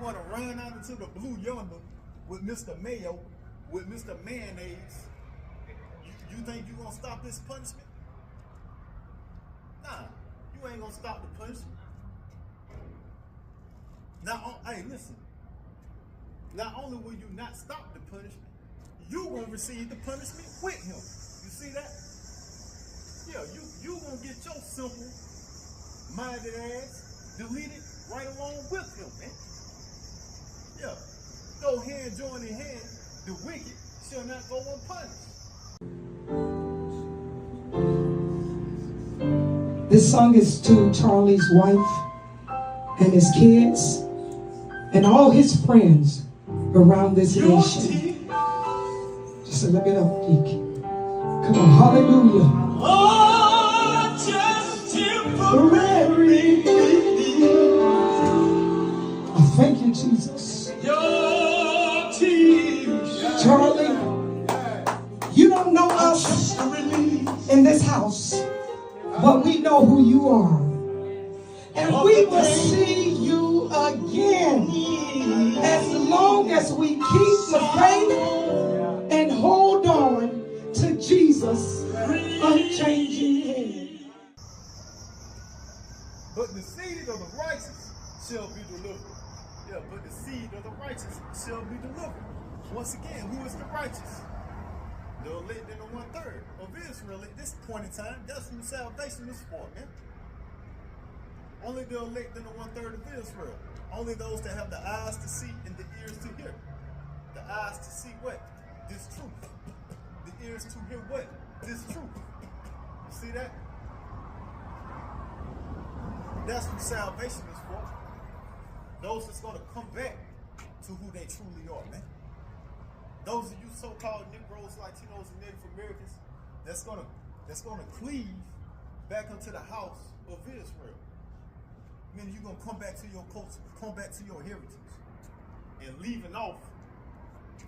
want to run out into the blue yonder with Mr. Mayo, with Mr. Mayonnaise, you think you gonna stop this punishment? Nah, you ain't gonna stop the punishment. Now, hey, listen. Not only will you not stop the punishment, you gonna receive the punishment with him. You see that? Yeah, you gonna get your simple minded ass deleted right along with him, man. Yeah. Go hand join in hand, the wicked shall not go unpunished. This song is to Charlie's wife and his kids and all his friends around this nation. Just look it up, Deacon. Come on, hallelujah. Oh, just temporary. Oh, thank you, Jesus. Your tears. Charlie, you don't know us in this house, but we know who you are. And we will see you again as long as we keep the faith and hold on to Jesus' unchanging hand. But the seed of the righteous shall be delivered. Yeah, but the seed of the righteous shall be delivered. Once again, who is the righteous? The elect in the 1/3 of Israel at this point in time. That's who salvation is for, man. Only the elect in the 1/3 of Israel. Only those that have the eyes to see and the ears to hear. The eyes to see what? This truth. The ears to hear what? This truth. You see that? That's who salvation is for. Those that's going to come back to who they truly are, man. Those of you so-called Negroes, Latinos, and Native Americans, that's gonna cleave back into the house of Israel. Meaning you're gonna come back to your culture, come back to your heritage, and leaving off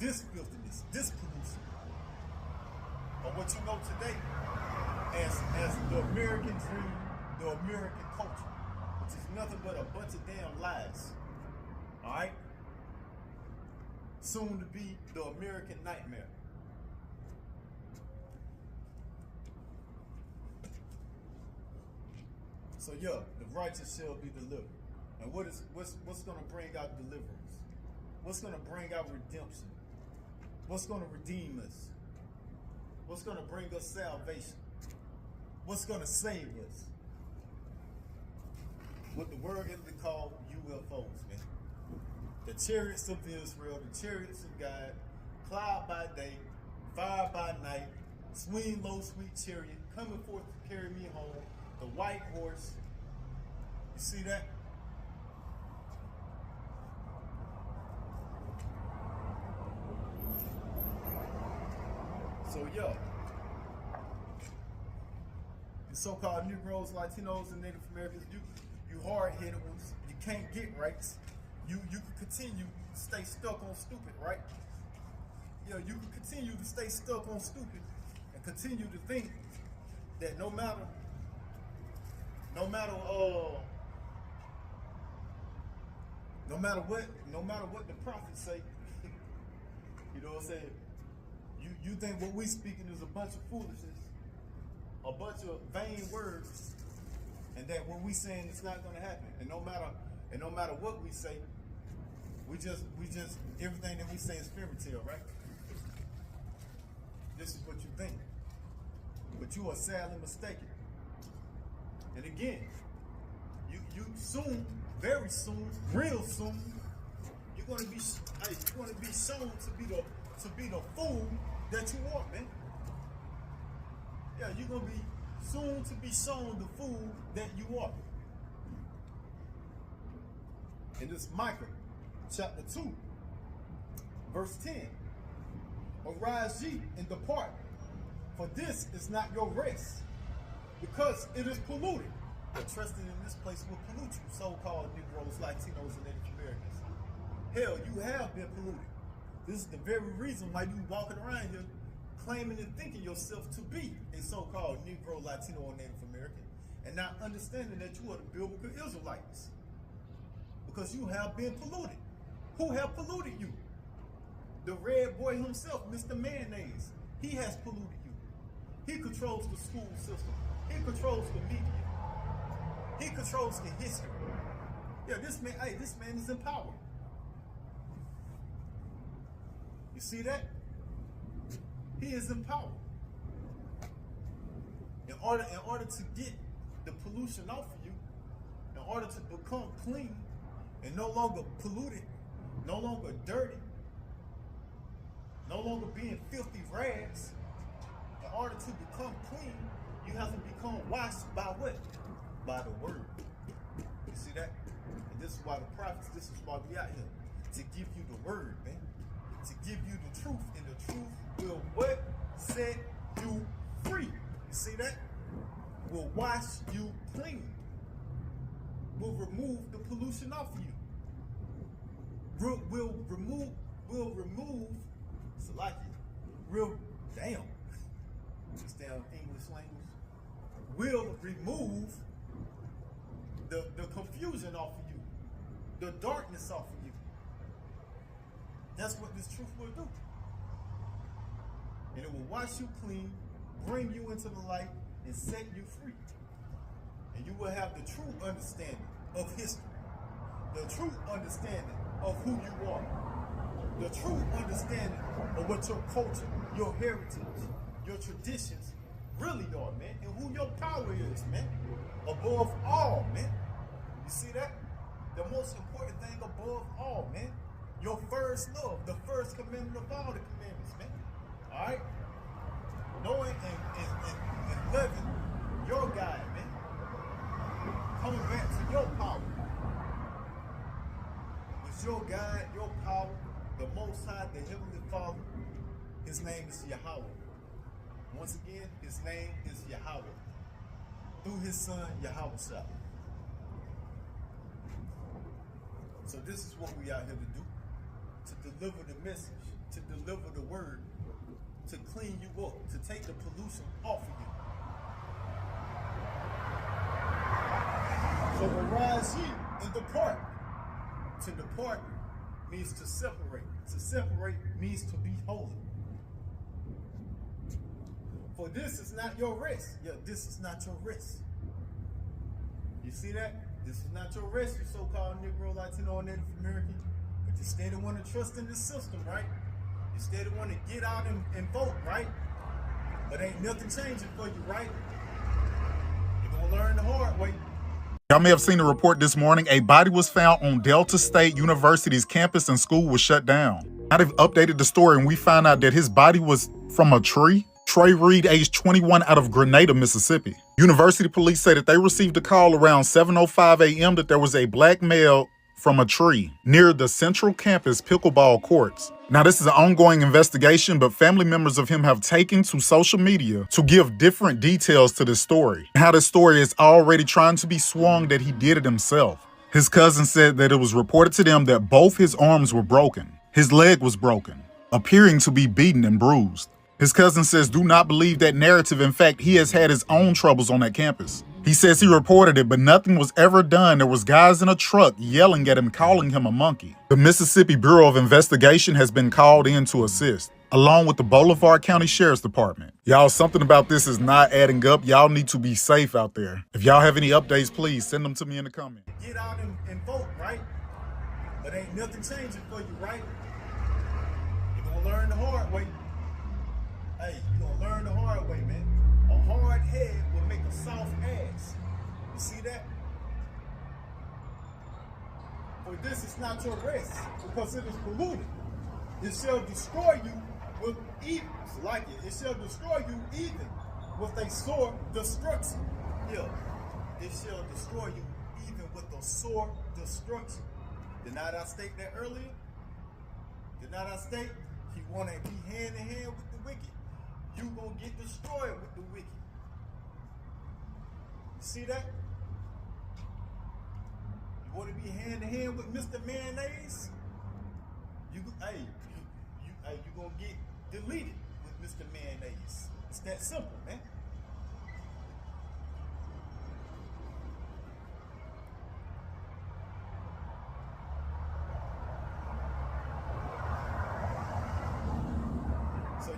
this filthiness, this pollution, or what you know today as the American dream, the American culture, which is nothing but a bunch of damn lies. All right. Soon to be the American nightmare. So yeah, the righteous shall be delivered. And what's going to bring out deliverance? What's going to bring out redemption? What's going to redeem us? What's going to bring us salvation? What's going to save us? What the word is called UFOs, man. The chariots of Israel, the chariots of God, cloud by day, fire by night, swing low, sweet chariot, coming forth to carry me home, the white horse. You see that? So, yeah. The so-called Negroes, Latinos, and Native Americans, you hard-headed ones, you can't get rights. You can continue to stay stuck on stupid, right? Yeah, you can continue to stay stuck on stupid and continue to think that no matter what the prophets say, you know what I'm saying? You think what we speaking is a bunch of foolishness, a bunch of vain words, and that what we saying is not going to happen. And no matter what we say, we just everything that we say is fairy tale, right? This is what you think, but you are sadly mistaken. And again, you soon, very soon, real soon, you're going to be shown to be the fool that you are, man. Yeah, you're going to be soon to be shown the fool that you are. And this Micah chapter 2, verse 10. Arise ye and depart, for this is not your rest, because it is polluted. But trusting in this place will pollute you, so-called Negroes, Latinos, and Native Americans. Hell, you have been polluted. This is the very reason why you walking around here claiming and thinking yourself to be a so-called Negro, Latino, or Native American, and not understanding that you are the biblical Israelites. Because you have been polluted. Who have polluted you? The RedBoi himself, Mr. Mayonnaise. He has polluted you. He controls the school system. He controls the media. He controls the history. Yeah, this man is in power. You see that? He is in power. In order to get the pollution off of you, in order to become clean and no longer polluted, no longer dirty, no longer being filthy rags, in order to become clean, you have to become washed by what? By the word. You see that? And this is why the prophets, this is why we out here. To give you the word, man. To give you the truth. And the truth will what? Set you free. You see that? Will wash you clean. Will remove the pollution off of you. Will remove damn. This damn English language. Will remove the confusion off of you. The darkness off of you. That's what this truth will do. And it will wash you clean, bring you into the light, and set you free. And you will have the true understanding of history. The true understanding of who you are. The true understanding of what your culture, your heritage, your traditions really are, man. And who your power is, man. Above all, man. You see that? The most important thing above all, man. Your first love, the first commandment of all the commandments, man. All right? Knowing and living your God, man. Coming back to your power. With your God, your power, the Most High, the Heavenly Father, His name is Yahweh. Once again, His name is Yahweh. Through His Son, Yahweh Shah. So this is what we out here to do. To deliver the message, to deliver the word, to clean you up, to take the pollution off of you. So arise ye and depart. To depart means to separate. To separate means to be holy. For this is not your rest. Yeah, this is not your rest. You see that? This is not your rest, you so-called Negro, Latino, and Native American. But you still want to trust in the system, right? You still want to get out and vote, right? But ain't nothing changing for you, right? You're going to learn the hard way. Y'all may have seen a report this morning. A body was found on Delta State University's campus and school was shut down. Now they've updated the story and we found out that his body was from a tree. Trey Reed, age 21, out of Grenada, Mississippi. University police say that they received a call around 7:05 a.m. that there was a black male from a tree near the Central Campus pickleball courts. Now, this is an ongoing investigation, but family members of him have taken to social media to give different details to this story. How this story is already trying to be swung that he did it himself. His cousin said that it was reported to them that both his arms were broken. His leg was broken, appearing to be beaten and bruised. His cousin says do not believe that narrative. In fact, he has had his own troubles on that campus. He says he reported it, but nothing was ever done. There was guys in a truck yelling at him, calling him a monkey. The Mississippi Bureau of Investigation has been called in to assist, along with the Bolivar County Sheriff's Department. Y'all, something about this is not adding up. Y'all need to be safe out there. If y'all have any updates, please send them to me in the comments. Get out and vote, right? But ain't nothing changing for you, right? You're going to learn the hard way. Hey, you're going to learn the hard way, man. A hard head will make a soft ass. You see that? For this is not your rest, because it is polluted. It shall destroy you with even. Like it shall destroy you even with a sore destruction. Yeah. It shall destroy you even with a sore destruction. Did not I state that earlier? Did not I state he want to be hand in hand with the wicked? You gonna get destroyed with the wicked. You see that? You want to be hand in hand with Mr. Mayonnaise? You gonna get deleted with Mr. Mayonnaise. It's that simple, man.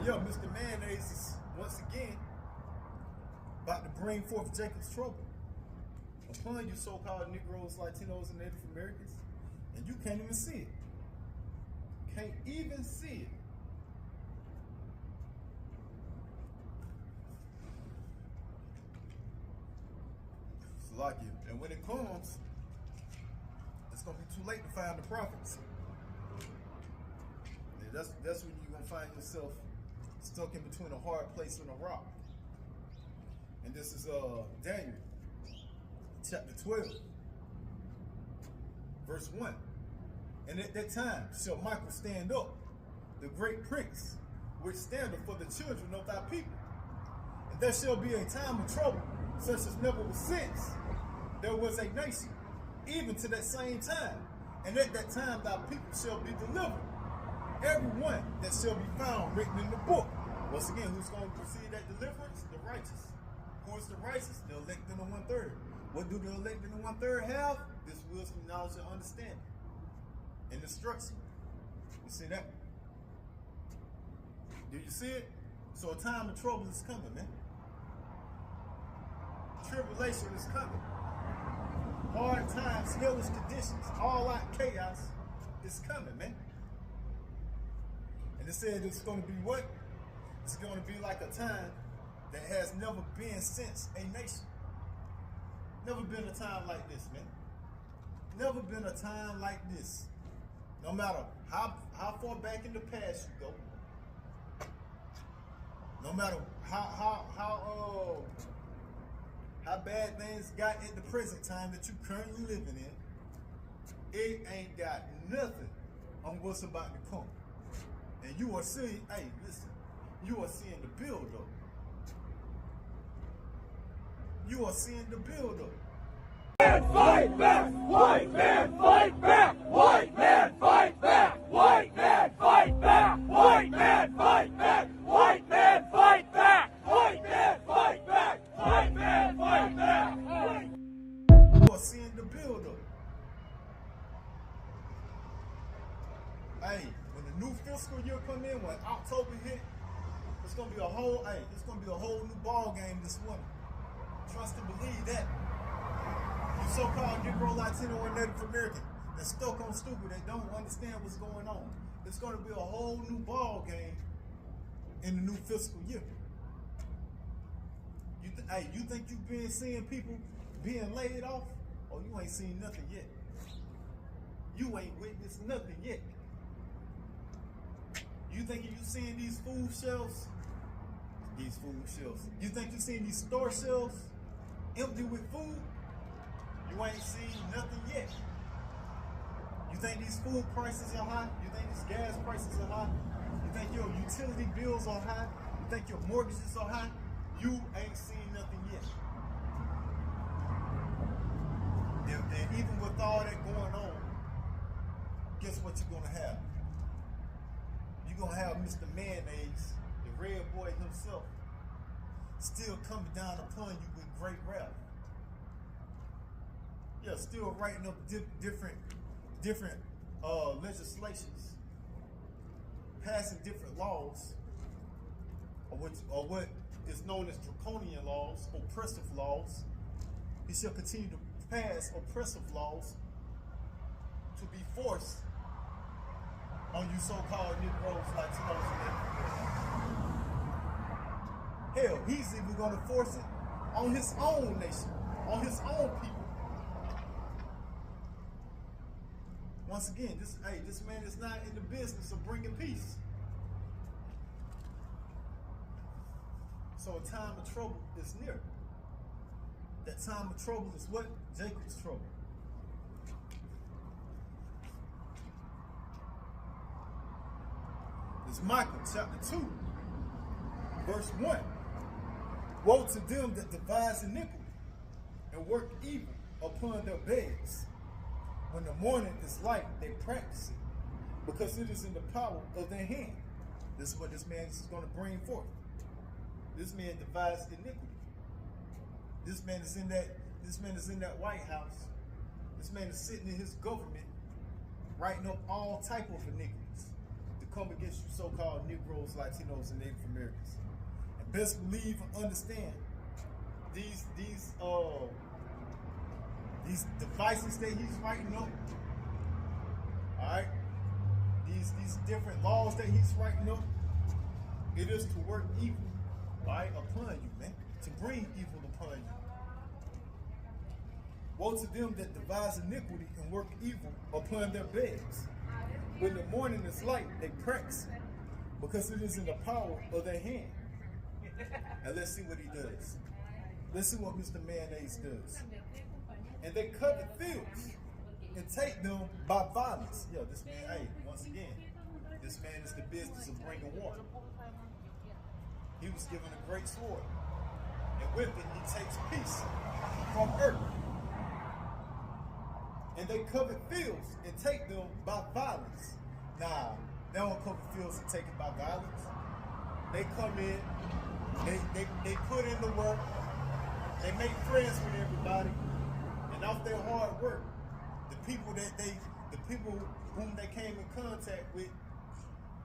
yeah, Mr. Mayonnaise is once again about to bring forth Jacob's trouble upon you so-called Negroes, Latinos, and Native Americans, and you can't even see it. Can't even see it. It's like you. And when it comes, it's gonna be too late to find the prophets. And that's when you're gonna find yourself stuck in between a hard place and a rock. And this is Daniel chapter 12, verse 1. And at that time shall Michael stand up, the great prince, which standeth for the children of thy people. And there shall be a time of trouble, such as never was since there was a nation, even to that same time. And at that time thy people shall be delivered, every one that shall be found written in the book. Once again, who's going to receive that deliverance? The righteous. Who is the righteous? The elect in the 1/3. What do the elect in the 1/3 have? This wisdom, knowledge, and understanding, and instruction. You see that? Do you see it? So a time of trouble is coming, man. Tribulation is coming. Hard times, hellish conditions, all out chaos is coming, man. And it said it's going to be what? It's going to be like a time that has never been since a nation. Never been a time like this, man. Never been a time like this. No matter how far back in the past you go, no matter how bad things got at the present time that you currently living in, it ain't got nothing on what's about to come. And you are seeing, hey, listen, you are seeing the build up. You are seeing the build up. Fight back! White man, fight back! White man, fight back! White man, fight back! White man, fight back! White man, fight back! White man, fight back! White man, fight back! You are seeing the build up. Hey, when the new fiscal year come in, when October hit, it's gonna be a whole new ball game this winter. Trust and believe that. You so-called Negro, Latino, and Native American that's stuck on stupid, that don't understand what's going on. It's going to be a whole new ball game in the new fiscal year. You think you've been seeing people being laid off? Oh, you ain't seen nothing yet. You ain't witnessed nothing yet. You think you seeing these food shelves? These food shelves. You think you seeing these store shelves empty with food? You ain't seen nothing yet. You think these food prices are high? You think these gas prices are high? You think your utility bills are high? You think your mortgages are high? You ain't seen nothing yet. And even with all that going on, guess what you're gonna have? You're gonna have Mr. Mayonnaise, the RedBoi himself, still coming down upon you with great wrath. Yeah, still writing up different legislations, passing different laws, or what is known as draconian laws, oppressive laws. He shall continue to pass oppressive laws to be forced on you so-called Negroes, Latinos, and Native Americans. Hell, he's even going to force it on his own nation, on his own people. Once again, this man is not in the business of bringing peace. So a time of trouble is near. That time of trouble is what? Jacob's trouble. It's Micah chapter 2, verse 1. Woe to them that devise iniquity and work evil upon their beds. When the morning is light, they practice it, because it is in the power of their hand. This is what this man is going to bring forth. This man devised iniquity. This man is in that White House. This man is sitting in his government, writing up all type of iniquities, come against you so-called Negroes, Latinos, and Native Americans. And best believe and understand these devices that he's writing up. All right, these different laws that he's writing up. It is to work evil, right, upon you, man, to bring evil upon you. Woe to them that devise iniquity and work evil upon their beds. When the morning is light, they press, because it is in the power of their hand. And let's see what he does. Let's see what Mr. Mayonnaise does. And they covet fields and take them by violence. Yo, this man, hey, once again, this man is the business of bringing water. He was given a great sword, and with it he takes peace from earth. And they covet fields and take them by violence. Nah, they don't covet fields and take it by violence. They come in, they put in the work, they make friends with everybody, and off their hard work, the people whom they came in contact with,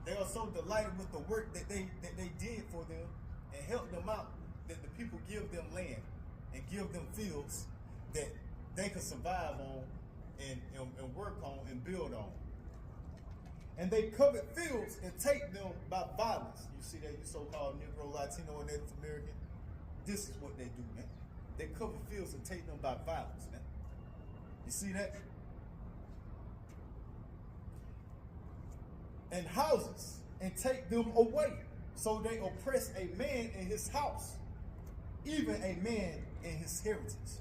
they are so delighted with the work that they did for them and helped them out, that the people give them land and give them fields that they can survive on and work on and build on. And they covet fields and take them by violence. You see that, you so-called Negro, Latino, and Native American? This is what they do, man. They covet fields and take them by violence, man. You see that? And houses and take them away. So they oppress a man in his house, even a man in his heritage.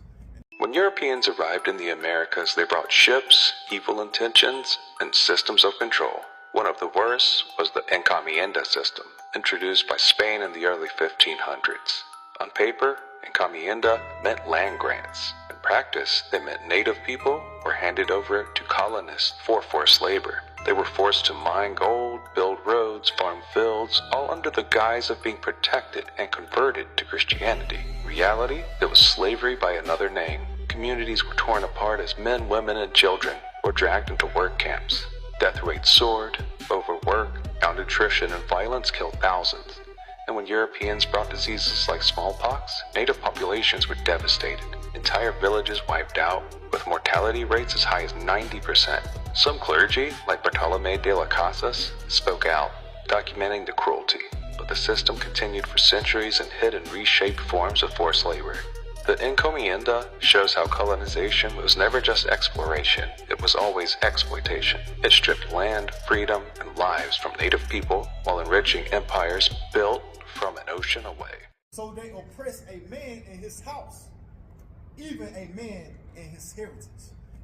When Europeans arrived in the Americas, they brought ships, evil intentions, and systems of control. One of the worst was the encomienda system, introduced by Spain in the early 1500s. On paper, encomienda meant land grants. In practice, they meant native people were handed over to colonists for forced labor. They were forced to mine gold, build roads, farm fields, all under the guise of being protected and converted to Christianity. In reality, it was slavery by another name. Communities were torn apart as men, women, and children were dragged into work camps. Death rates soared, overwork, malnutrition, and violence killed thousands. And when Europeans brought diseases like smallpox, native populations were devastated. Entire villages wiped out, with mortality rates as high as 90%. Some clergy, like Bartolomé de las Casas, spoke out, documenting the cruelty. But the system continued for centuries and hid in reshaped forms of forced labor. The encomienda shows how colonization was never just exploration, it was always exploitation. It stripped land, freedom, and lives from native people while enriching empires built from an ocean away. So they oppress a man in his house, even a man in his heritage.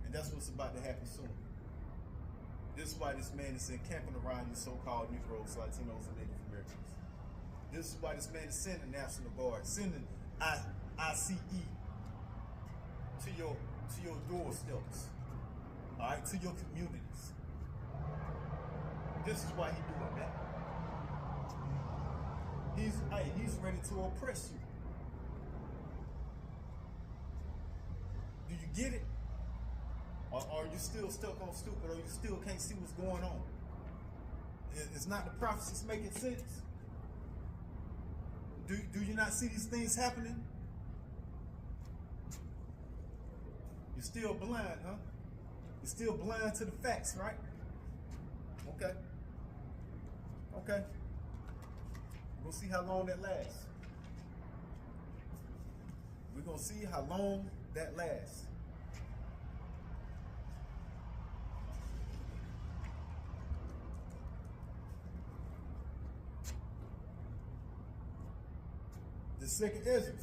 And that's what's about to happen soon. This is why this man is encamping around you so-called Negroes, Latinos, and Native Americans. This is why this man is sending National Guard, sending ICE to your doorsteps, all right, to your communities. This is why he's doing that. He's ready to oppress you. Do you get it? Or are you still stuck on stupid, or you still can't see what's going on? It's not the prophecies making sense? Do you not see these things happening? You're still blind, huh? You're still blind to the facts, right? Okay. Okay. We'll see how long that lasts. We're going to see how long that lasts. The second Ezra,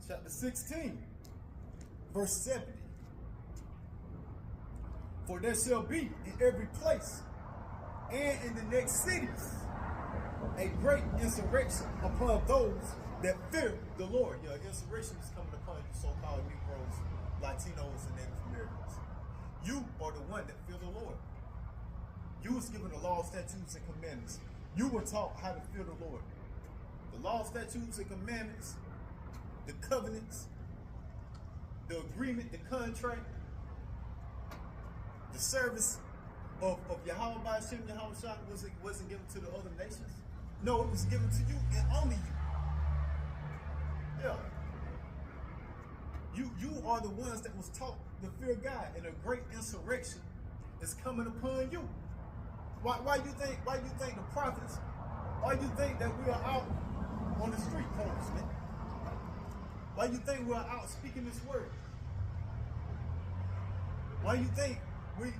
chapter 16, verse 70. For there shall be in every place and in the next cities a great insurrection upon those that fear the Lord. Yeah, insurrection is coming upon you so-called Negroes, Latinos, and Native Americans. You are the one that fear the Lord. You was given the law, statutes, and commandments. You were taught how to fear the Lord. The law, statutes, and commandments, the covenants, the agreement, the contract, the service, of Yahweh by Hashem, Yahweh Shah wasn't given to the other nations? No, it was given to you and only you. Yeah. You are the ones that was taught to fear God, and a great insurrection is coming upon you. Why you think the prophets, why you think that we are out on the street corners, man? Why you think we're out speaking this word? Why you think we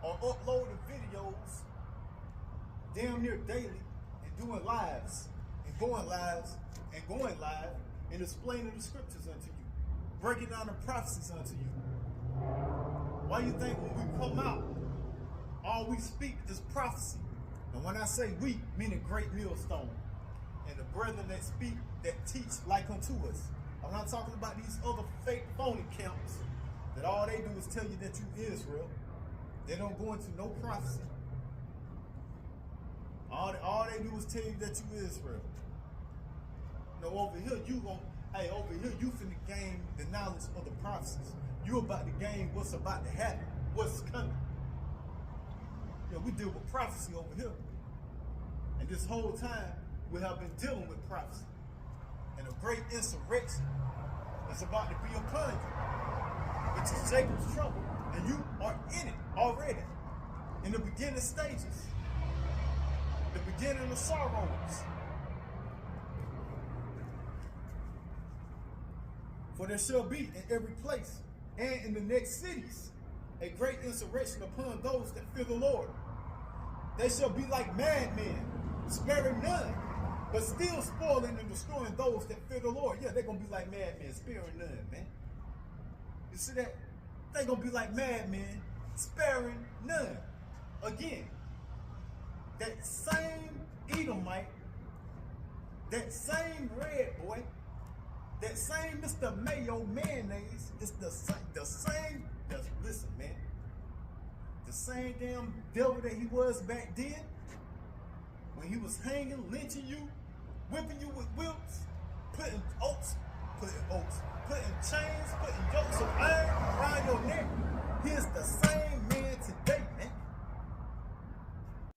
are uploading videos damn near daily and doing lives and going lives and going live and explaining the scriptures unto you, breaking down the prophecies unto you? Why you think when we come out, all we speak is prophecy? And when I say we, meaning great millstone and the brethren that speak, that teach like unto us. I'm not talking about these other fake phony camps that all they do is tell you that you Israel. They don't go into no prophecy. All they do is tell you that you Israel. No, over here you finna gain the knowledge of the prophecies. You about to gain what's about to happen, what's coming. Yeah, we deal with prophecy over here. And this whole time we have been dealing with prophecy. And a great insurrection is about to be upon you, which is Jacob's trouble. And you are in it already, in the beginning stages, the beginning of sorrows. For there shall be in every place and in the next cities a great insurrection upon those that fear the Lord. They shall be like madmen, sparing none, but still spoiling and destroying those that fear the Lord. Yeah, they're going to be like madmen, sparing none, man. You see that? They're going to be like madmen, sparing none. Again, that same Edomite, that same RedBoi, that same Mr. Mayo Mayonnaise is the same, listen, man, the same damn devil that he was back then when he was hanging, lynching you, whipping you with whips, putting chains, putting yokes of iron around your neck. He's the same man today, man.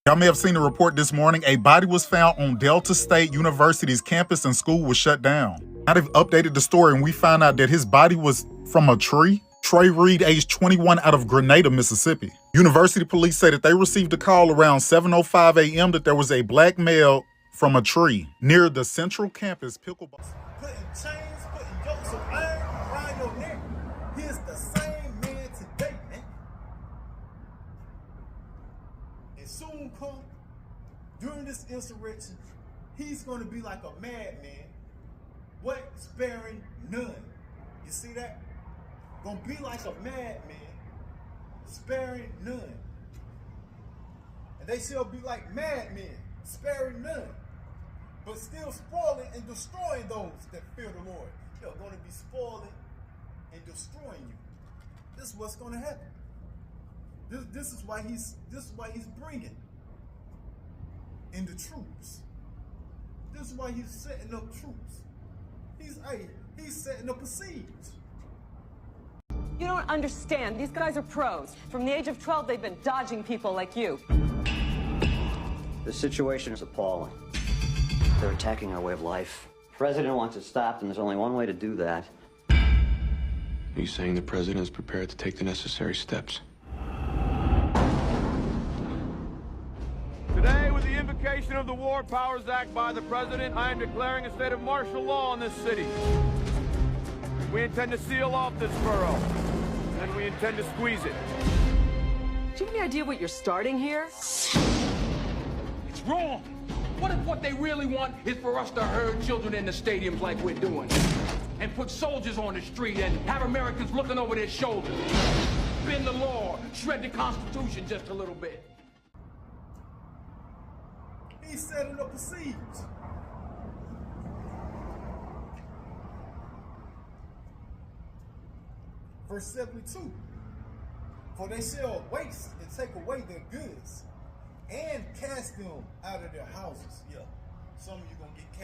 Y'all may have seen the report this morning. A body was found on Delta State University's campus and school was shut down. Now they've updated the story and we found out that his body was from a tree. Trey Reed, age 21, out of Grenada, Mississippi. University police say that they received a call around 7:05 a.m. that there was a black male from a tree near the central campus pickleball. Putting chains, putting yokes of iron around your neck. He's the same man today, man. And soon come, during this insurrection, he's going to be like a madman. What? Sparing none. You see that? Gonna be like a madman, sparing none. And they shall be like madmen, sparing none, but still spoiling and destroying those that fear the Lord. They're gonna be spoiling and destroying you. This is what's gonna happen. This is why he's bringing in the troops. This is why he's setting up troops. He's setting up a siege. You don't understand. These guys are pros. From the age of 12, they've been dodging people like you. The situation is appalling. They're attacking our way of life. The president wants it stopped, and there's only one way to do that. Are you saying the president is prepared to take the necessary steps? Today, with the invocation of the War Powers Act by the President, I am declaring a state of martial law in this city. We intend to seal off this borough, and we intend to squeeze it. Do you have any idea what you're starting here? It's wrong. What if what they really want is for us to herd children in the stadiums like we're doing? And put soldiers on the street and have Americans looking over their shoulders? Bend the law, shred the Constitution just a little bit. He's setting up a siege. Verse 72, for they shall waste and take away their goods and cast them out of their houses. Yeah, some of you gonna get cast.